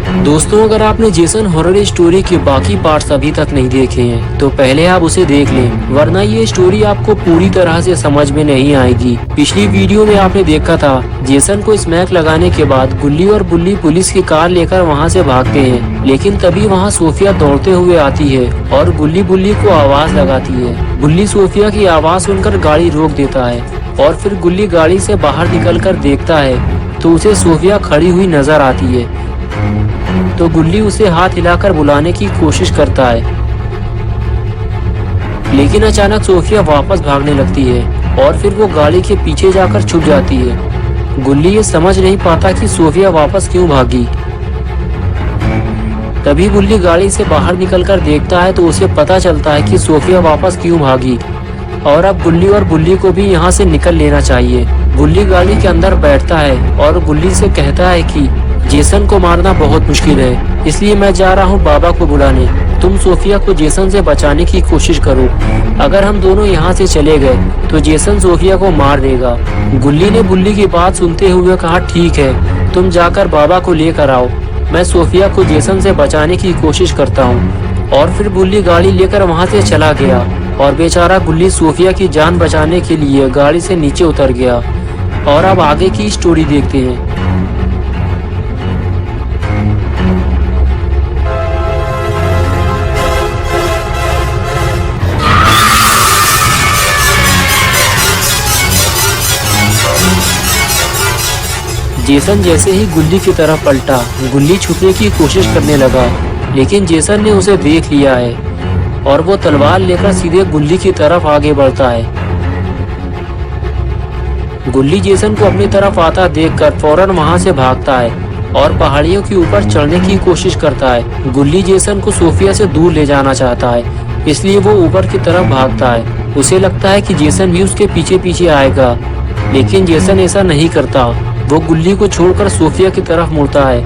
दोस्तों, अगर आपने जेसन हॉरर स्टोरी के बाकी पार्ट्स अभी तक नहीं देखे हैं तो पहले आप उसे देख लें, वरना ये स्टोरी आपको पूरी तरह से समझ में नहीं आएगी। पिछली वीडियो में आपने देखा था जेसन को स्मैक लगाने के बाद गुल्ली और बुल्ली पुलिस की कार लेकर वहाँ से भागते हैं, लेकिन तभी वहाँ सोफिया दौड़ते हुए आती है और गुल्ली बुल्ली को आवाज लगाती है। बुल्ली सोफिया की आवाज सुनकर गाड़ी रोक देता है और फिर गुल्ली गाड़ी से बाहर निकलकर देखता है तो उसे सोफिया खड़ी हुई नजर आती है। तो गुल्ली उसे हाथ हिलाकर बुलाने की कोशिश करता है, लेकिन अचानक सोफिया वापस भागने लगती है और फिर वो गाड़ी के पीछे जाकर छुप जाती है। गुल्ली ये समझ नहीं पाता कि सोफिया वापस क्यों भागी। तभी गुल्ली गाड़ी से बाहर निकलकर देखता है तो उसे पता चलता है कि सोफिया वापस क्यों भागी और अब गुल्ली और बुल्ली को भी यहाँ से निकल लेना चाहिए। गुल्ली गाड़ी के अंदर बैठता है और गुल्ली से कहता है कि जेसन को मारना बहुत मुश्किल है, इसलिए मैं जा रहा हूँ बाबा को बुलाने। तुम सोफिया को जेसन से बचाने की कोशिश करो। अगर हम दोनों यहाँ से चले गए तो जेसन सोफिया को मार देगा। गुल्ली ने बुल्ली की बात सुनते हुए कहा, ठीक है, तुम जाकर बाबा को लेकर आओ, मैं सोफिया को जेसन से बचाने की कोशिश करता हूँ। और फिर बुल्ली गाड़ी लेकर वहाँ से चला गया और बेचारा गुल्ली सोफिया की जान बचाने के लिए गाड़ी से नीचे उतर गया। और अब आगे की स्टोरी देखते हैं। जेसन जैसे ही गुल्ली की तरफ पलटा, गुल्ली छुपने की कोशिश करने लगा, लेकिन जेसन ने उसे देख लिया है और वो तलवार लेकर सीधे गुल्ली की तरफ आगे बढ़ता है। गुल्ली जेसन को अपनी तरफ आता देखकर फौरन वहां से भागता है और पहाड़ियों के ऊपर चढ़ने की कोशिश करता है। गुल्ली जेसन को सोफिया से दूर ले जाना चाहता है, इसलिए वो ऊपर की तरफ भागता है। उसे लगता है कि जेसन भी उसके पीछे पीछे आएगा, लेकिन जेसन ऐसा नहीं करता। वो गुल्ली को छोड़कर सोफिया की तरफ मुड़ता है।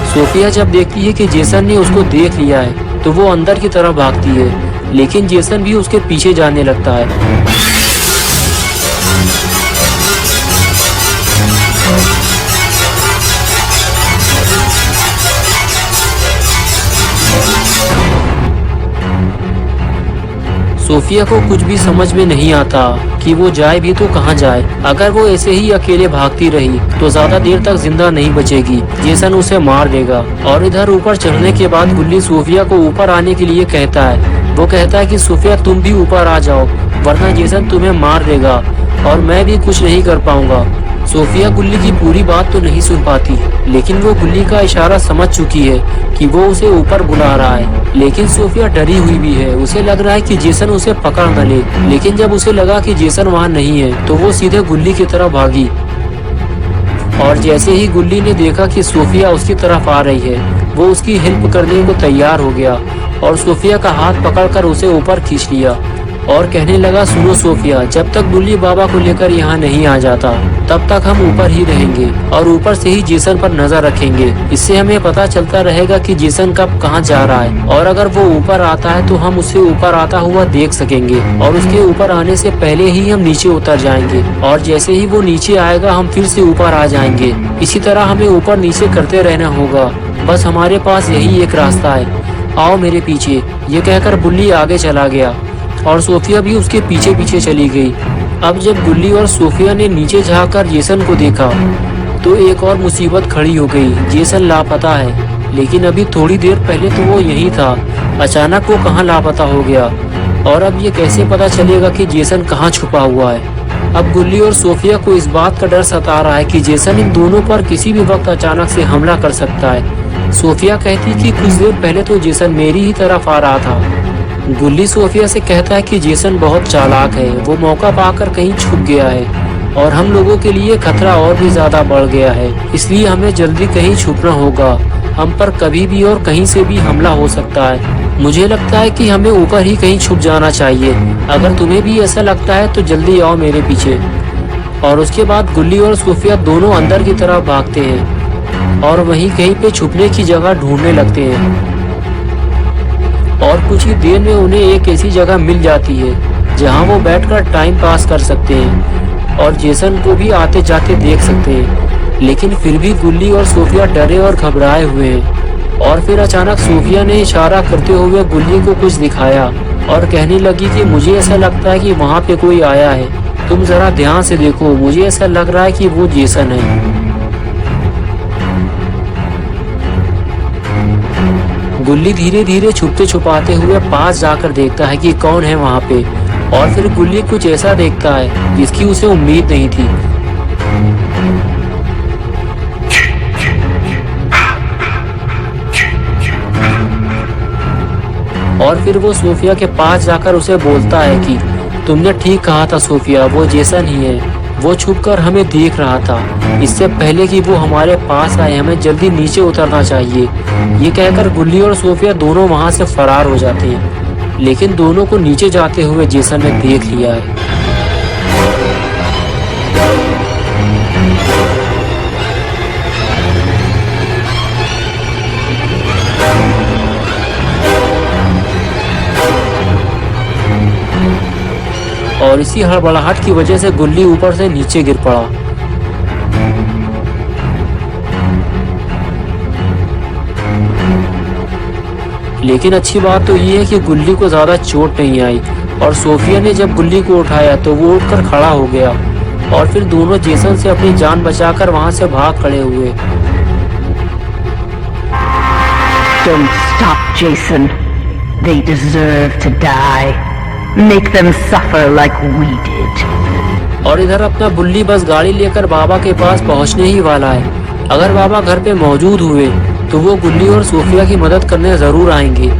सोफिया जब देखती है कि जेसन ने उसको देख लिया है तो वो अंदर की तरफ भागती है, लेकिन जेसन भी उसके पीछे जाने लगता है। सोफिया को कुछ भी समझ में नहीं आता कि वो जाए भी तो कहाँ जाए। अगर वो ऐसे ही अकेले भागती रही तो ज्यादा देर तक जिंदा नहीं बचेगी, जेसन उसे मार देगा। और इधर ऊपर चढ़ने के बाद गुल्ली सोफिया को ऊपर आने के लिए कहता है। वो कहता है कि सोफिया तुम भी ऊपर आ जाओ, वरना जेसन तुम्हें मार देगा और मैं भी कुछ नहीं कर पाऊंगा। सोफिया गुल्ली की पूरी बात तो नहीं सुन पाती, लेकिन वो गुल्ली का इशारा समझ चुकी है कि वो उसे ऊपर बुला रहा है। लेकिन सोफिया डरी हुई भी है, उसे लग रहा है कि जेसन उसे पकड़ न ले। लेकिन जब उसे लगा कि जेसन वहाँ नहीं है तो वो सीधे गुल्ली की तरफ भागी। और जैसे ही गुल्ली ने देखा कि सोफिया उसकी तरफ आ रही है, वो उसकी हेल्प करने को तैयार हो गया और सोफिया का हाथ पकड़कर उसे ऊपर खींच लिया और कहने लगा, सुनो सोफिया, जब तक गुल्ली बाबा को लेकर यहाँ नहीं आ जाता तब तक हम ऊपर ही रहेंगे और ऊपर से ही जेसन पर नजर रखेंगे। इससे हमें पता चलता रहेगा कि जेसन कब कहाँ जा रहा है, और अगर वो ऊपर आता है तो हम उसे ऊपर आता हुआ देख सकेंगे और उसके ऊपर आने से पहले ही हम नीचे उतर जाएंगे। और जैसे ही वो नीचे आएगा हम फिर से ऊपर आ जाएंगे। इसी तरह हमें ऊपर नीचे करते रहना होगा, बस हमारे पास यही एक रास्ता है, आओ मेरे पीछे। ये कहकर बुल्ली आगे चला गया और सोफिया भी उसके पीछे पीछे चली गई। अब जब गुल्ली और सोफिया ने नीचे झांककर जेसन को देखा तो एक और मुसीबत खड़ी हो गई। जेसन लापता है, लेकिन अभी थोड़ी देर पहले तो वो यही था। अचानक वो कहाँ लापता हो गया और अब ये कैसे पता चलेगा कि जेसन कहाँ छुपा हुआ है। अब गुल्ली और सोफिया को इस बात का डर सता रहा है कि जेसन इन दोनों पर किसी भी वक्त अचानक से हमला कर सकता है। सोफिया कहती कि कुछ देर पहले तो जेसन मेरी ही तरफ आ रहा था। गुल्ली सोफिया से कहता है कि जेसन बहुत चालाक है, वो मौका पाकर कहीं छुप गया है और हम लोगों के लिए खतरा और भी ज्यादा बढ़ गया है, इसलिए हमें जल्दी कहीं छुपना होगा। हम पर कभी भी और कहीं से भी हमला हो सकता है। मुझे लगता है कि हमें ऊपर ही कहीं छुप जाना चाहिए। अगर तुम्हें भी ऐसा लगता है तो जल्दी आओ मेरे पीछे। और उसके बाद गुल्ली और सोफिया दोनों अंदर की तरफ भागते हैं और वहीं कहीं पे छुपने की जगह ढूंढने लगते हैं। और कुछ ही देर में उन्हें एक ऐसी जगह मिल जाती है जहां वो बैठकर टाइम पास कर सकते हैं और जेसन को भी आते जाते देख सकते हैं। लेकिन फिर भी गुल्ली और सोफिया डरे और घबराए हुए हैं। और फिर अचानक सोफिया ने इशारा करते हुए गुल्ली को कुछ दिखाया और कहने लगी कि मुझे ऐसा लगता है कि वहाँ पे कोई आया है, तुम जरा ध्यान से देखो, मुझे ऐसा लग रहा है कि वो जेसन है। गुल्ली धीरे धीरे छुपते छुपाते हुए पास जाकर देखता है कि कौन है वहाँ पे, और फिर गुल्ली कुछ ऐसा देखता है जिसकी उसे उम्मीद नहीं थी। और फिर वो सोफिया के पास जाकर उसे बोलता है कि तुमने ठीक कहा था सोफिया, वो जेसन ही है, वो छुपकर हमें देख रहा था। इससे पहले कि वो हमारे पास आए हमें जल्दी नीचे उतरना चाहिए। ये कहकर गुल्ली और सोफिया दोनों वहां से फरार हो जाते हैं, लेकिन दोनों को नीचे जाते हुए जेसन ने देख लिया है। और इसी हड़बड़ाहट की वजह से गुल्ली ऊपर से नीचे गिर पड़ा। लेकिन अच्छी बात तो ये है कि गुल्ली को ज्यादा चोट नहीं आई, और सोफिया ने जब गुल्ली को उठाया तो वो उठकर खड़ा हो गया, और फिर दोनों जेसन से अपनी जान बचाकर वहां से भाग खड़े हुए। Don't stop, Jason. They deserve to die. Make them suffer like we did. और इधर अपना बुल्ली बस गाड़ी लेकर बाबा के पास पहुंचने ही वाला है। अगर बाबा घर पे मौजूद हुए तो वो गुल्ली और सोफिया की मदद करने जरूर आएंगे,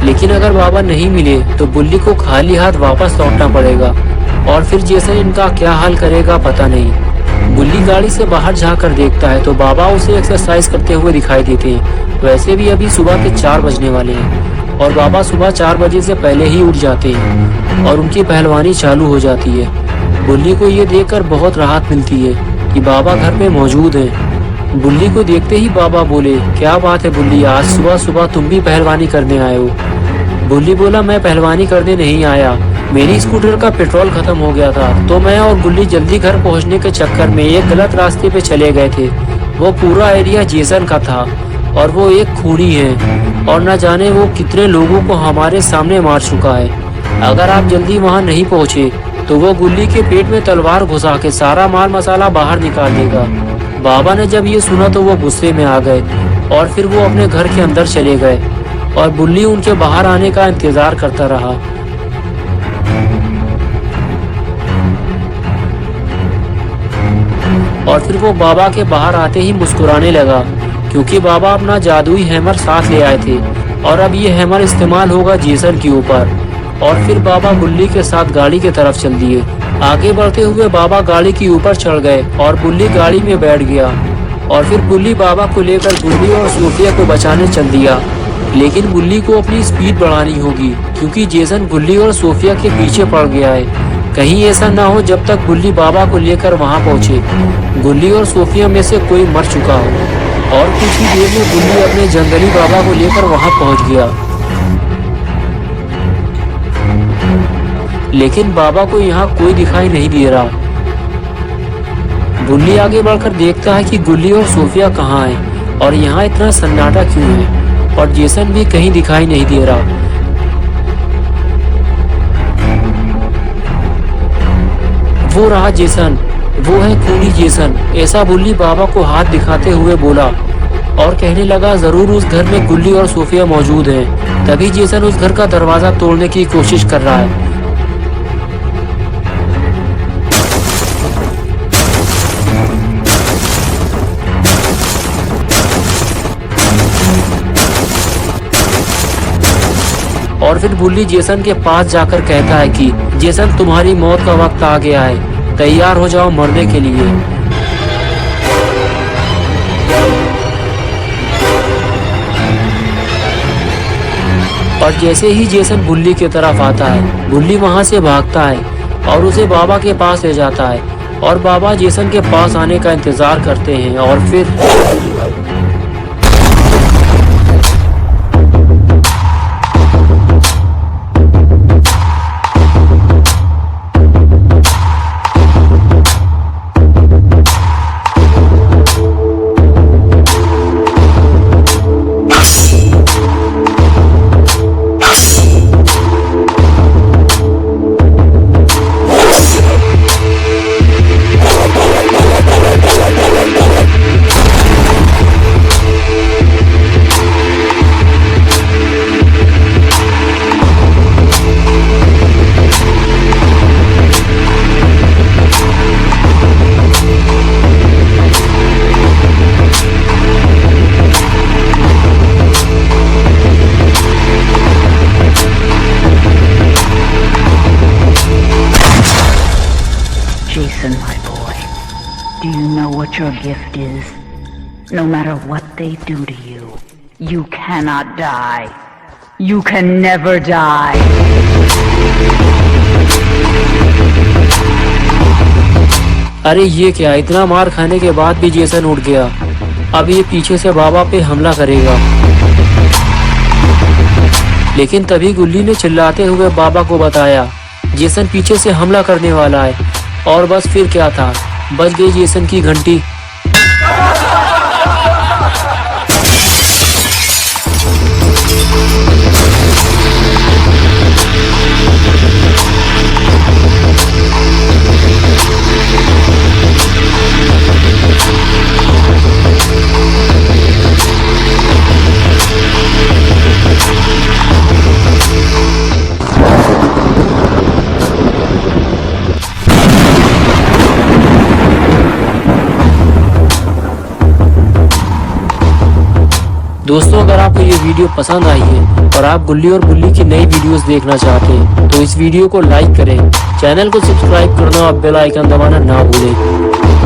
लेकिन अगर बाबा नहीं मिले तो बुल्ली को खाली हाथ वापस लौटना पड़ेगा, और फिर जेसन इनका क्या हाल करेगा पता नहीं। बुल्ली गाड़ी से बाहर झांककर देखता है तो बाबा उसे एक्सरसाइज करते हुए दिखाई देते हैं। वैसे भी अभी सुबह के 4 बजने वाले हैं, और बाबा सुबह 4 बजे से पहले ही उठ जाते हैं और उनकी पहलवानी चालू हो जाती है। बुल्ली को ये देखकर बहुत राहत मिलती है कि बाबा घर पे मौजूद हैं। बुल्ली को देखते ही बाबा बोले, क्या बात है बुल्ली, आज सुबह सुबह तुम भी पहलवानी करने आए हो? बुल्ली बोला, मैं पहलवानी करने नहीं आया, मेरी स्कूटर का पेट्रोल खत्म हो गया था, तो मैं और बुल्ली जल्दी घर पहुंचने के चक्कर में एक गलत रास्ते पे चले गए थे। वो पूरा एरिया जेसन का था, और वो एक खूनी है, और न जाने वो कितने लोगों को हमारे सामने मार चुका है। अगर आप जल्दी वहाँ नहीं पहुँचे तो वो गुल्ली के पेट में तलवार घुसा के सारा माल मसाला बाहर निकाल देगा। बाबा ने जब ये सुना तो वो गुस्से में आ गए, और फिर वो अपने घर के अंदर चले गए, और बुल्ली उनके बाहर आने का इंतजार करता रहा। और फिर वो बाबा के बाहर आते ही मुस्कुराने लगा, क्योंकि बाबा अपना जादुई हैमर साथ ले आए थे, और अब ये हैमर इस्तेमाल होगा जेसन के ऊपर। और फिर बाबा बुल्ली के साथ गाड़ी की तरफ चल दिए। आगे बढ़ते हुए बाबा गाड़ी के ऊपर चढ़ गए और बुल्ली गाड़ी में बैठ गया, और फिर बुल्ली बाबा को लेकर गुल्ली और सोफिया को बचाने चल दिया। लेकिन बुल्ली को अपनी स्पीड बढ़ानी होगी, क्योंकि जेसन गुल्ली और सोफिया के पीछे पड़ गया है। कहीं ऐसा ना हो जब तक बुल्ली बाबा को लेकर वहां पहुंचे गुल्ली और सोफिया में से कोई मर चुका हो। और कुछ ही देर में बुल्ली अपने जंगली बाबा को लेकर वहां पहुंच गया, लेकिन बाबा को यहाँ कोई दिखाई नहीं दे रहा। बुल्ली आगे बढ़कर देखता है कि गुल्ली और सोफिया कहाँ है, और यहाँ इतना सन्नाटा क्यों है, और जेसन भी कहीं दिखाई नहीं दे रहा। वो रहा जेसन, वो है खूनी जेसन, ऐसा बुल्ली बाबा को हाथ दिखाते हुए बोला, और कहने लगा, जरूर उस घर में गुल्ली और सोफिया मौजूद हैं। तभी जेसन उस घर का दरवाजा तोड़ने की कोशिश कर रहा है। और फिर बुल्ली जेसन के पास जाकर कहता है कि जेसन, तुम्हारी मौत का वक्त आ गया है, तैयार हो जाओ मरने के लिए। और जैसे ही जेसन बुल्ली की तरफ आता है, बुल्ली वहां से भागता है और उसे बाबा के पास ले जाता है, और बाबा जेसन के पास आने का इंतजार करते हैं। और फिर your gift is. No matter what they do to you, you cannot die. You can never die. अरे ये क्या, इतना मार खाने के बाद भी जेसन उठ गया। अब ये पीछे से बाबा पे हमला करेगा। लेकिन तभी गुल्ली ने चिल्लाते हुए बाबा को बताया जेसन पीछे से हमला करने वाला है। और बस फिर क्या था, बज गई जेसन की घंटी। दोस्तों, अगर आपको ये वीडियो पसंद आई है और आप गुल्ली और बुल्ली की नई वीडियोस देखना चाहते हैं तो इस वीडियो को लाइक करें, चैनल को सब्सक्राइब करना और बेल आइकन दबाना ना भूलें।